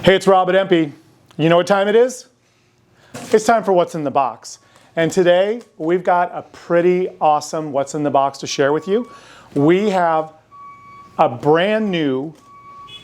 Hey, it's Rob at EMPI. You know what time it is? It's time for What's in the Box. And today, we've got a pretty awesome What's in the Box to share with you. We have a brand new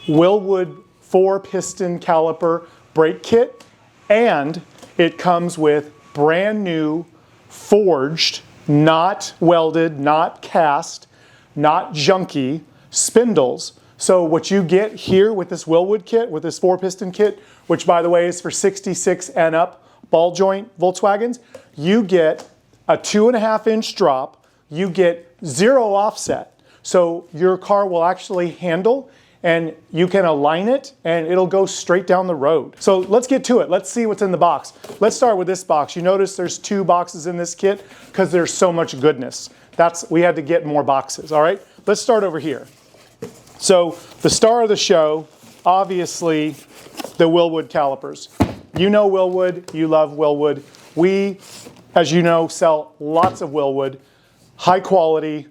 Wilwood 4-piston caliper brake kit, and it comes with brand new forged, not welded, not cast, not junky spindles. So what you get here with this Wilwood kit, with this 4-piston kit, which by the way is for 66 and up ball joint Volkswagens, you get a 2.5-inch drop, you get 0 offset. So your car will actually handle and you can align it and it'll go straight down the road. So let's get to it. Let's see what's in the box. Let's start with this box. You notice there's 2 boxes in this kit because there's so much goodness. We had to get more boxes, all right? Let's start over here. So the star of the show, obviously, the Wilwood calipers. You know Wilwood, you love Wilwood. We, as you know, sell lots of Wilwood, high quality.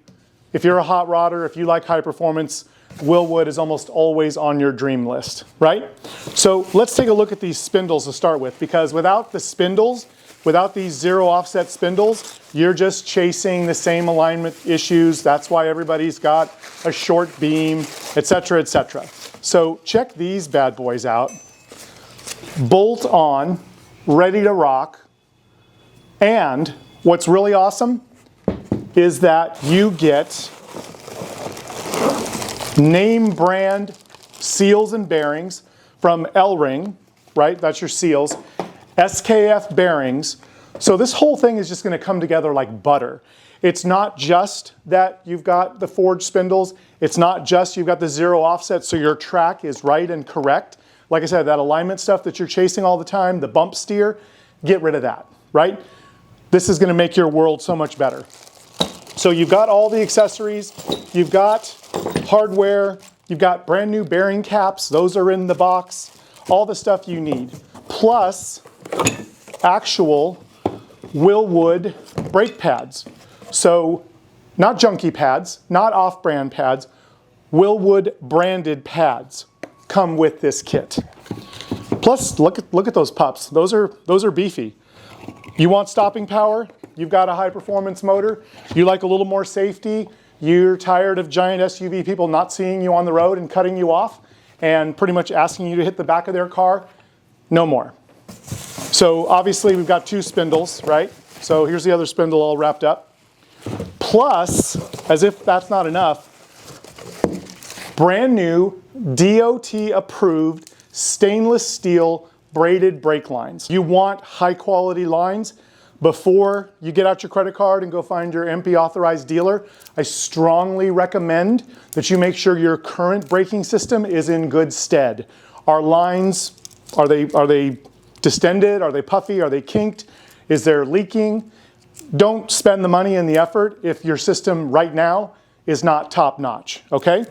If you're a hot rodder, if you like high performance, Wilwood is almost always on your dream list, right? So let's take a look at these spindles to start with, because without the spindles, without these 0 offset spindles, you're just chasing the same alignment issues. That's why everybody's got a short beam, etc., etc. So check these bad boys out. Bolt on, ready to rock. And what's really awesome is that you get name brand seals and bearings from Elring, right? That's your seals. SKF Bearings. So this whole thing is just going to come together like butter. It's not just that you've got the forged spindles. It's not just you've got the 0 offset so your track is right and correct. Like I said, that alignment stuff that you're chasing all the time, the bump steer, get rid of that, right? This is going to make your world so much better. So you've got all the accessories, you've got hardware, you've got brand new bearing caps, those are in the box, all the stuff you need. Plus actual Wilwood brake pads. So not junky pads, not off-brand pads, Wilwood branded pads come with this kit. Plus look at those pups. Those are beefy. You want stopping power? You've got a high performance motor. You like a little more safety. You're tired of giant SUV people not seeing you on the road and cutting you off and pretty much asking you to hit the back of their car. No more. So obviously we've got 2 spindles, right? So here's the other spindle all wrapped up. Plus, as if that's not enough, brand new DOT approved stainless steel braided brake lines. You want high quality lines. Before you get out your credit card and go find your EMPI authorized dealer, I strongly recommend that you make sure your current braking system is in good stead. Our lines, are they distended? Are they puffy? Are they kinked? Is there leaking? Don't spend the money and the effort if your system right now is not top notch, okay?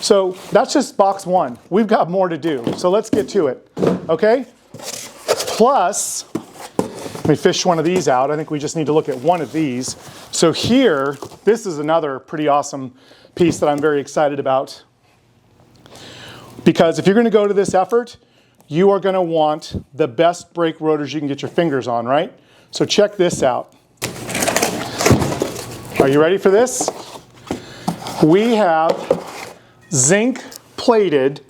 So that's just box 1. We've got more to do, so let's get to it, okay? Plus, let me fish one of these out. I think we just need to look at one of these. So here, this is another pretty awesome piece that I'm very excited about. Because if you're going to go to this effort, you are going to want the best brake rotors you can get your fingers on, right? So check this out. Are you ready for this? We have zinc plated,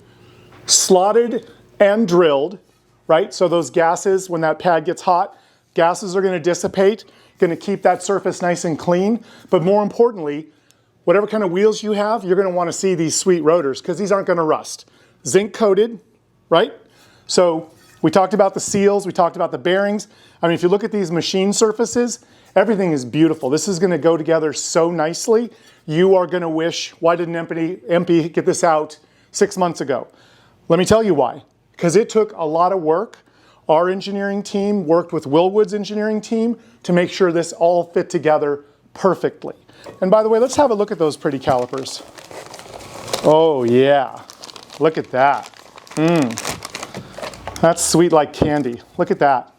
slotted and drilled, right? So those gases, when that pad gets hot, gases are going to dissipate, going to keep that surface nice and clean. But more importantly, whatever kind of wheels you have, you're going to want to see these sweet rotors because these aren't going to rust. Zinc coated, right? So we talked about the seals, we talked about the bearings. I mean, if you look at these machine surfaces, everything is beautiful. This is going to go together so nicely. You are going to wish, why didn't EMPI get this out 6 months ago? Let me tell you why. Because it took a lot of work. Our engineering team worked with Wilwood's engineering team to make sure this all fit together perfectly. And by the way, let's have a look at those pretty calipers. Oh yeah, look at that. That's sweet like candy. Look at that.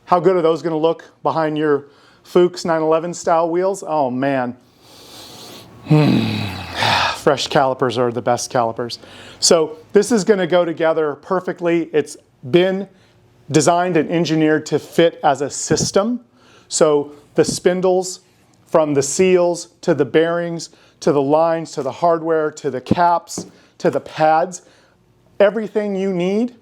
How good are those going to look behind your Fuchs 911 style wheels? Oh man. fresh calipers are the best calipers. So this is going to go together perfectly. It's been designed and engineered to fit as a system. So the spindles, from the seals to the bearings, to the lines, to the hardware, to the caps, to the pads, everything you need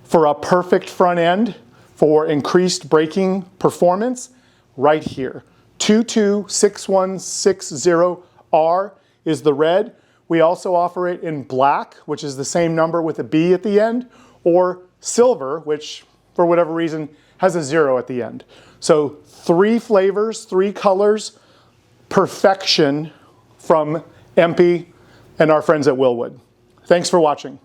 for a perfect front end for increased braking performance, right here. 226160R is the red. We also offer it in black, which is the same number with a B at the end, or silver, which for whatever reason has a 0 at the end. So 3 flavors, 3 colors, perfection from EMPI and our friends at Wilwood. Thanks for watching.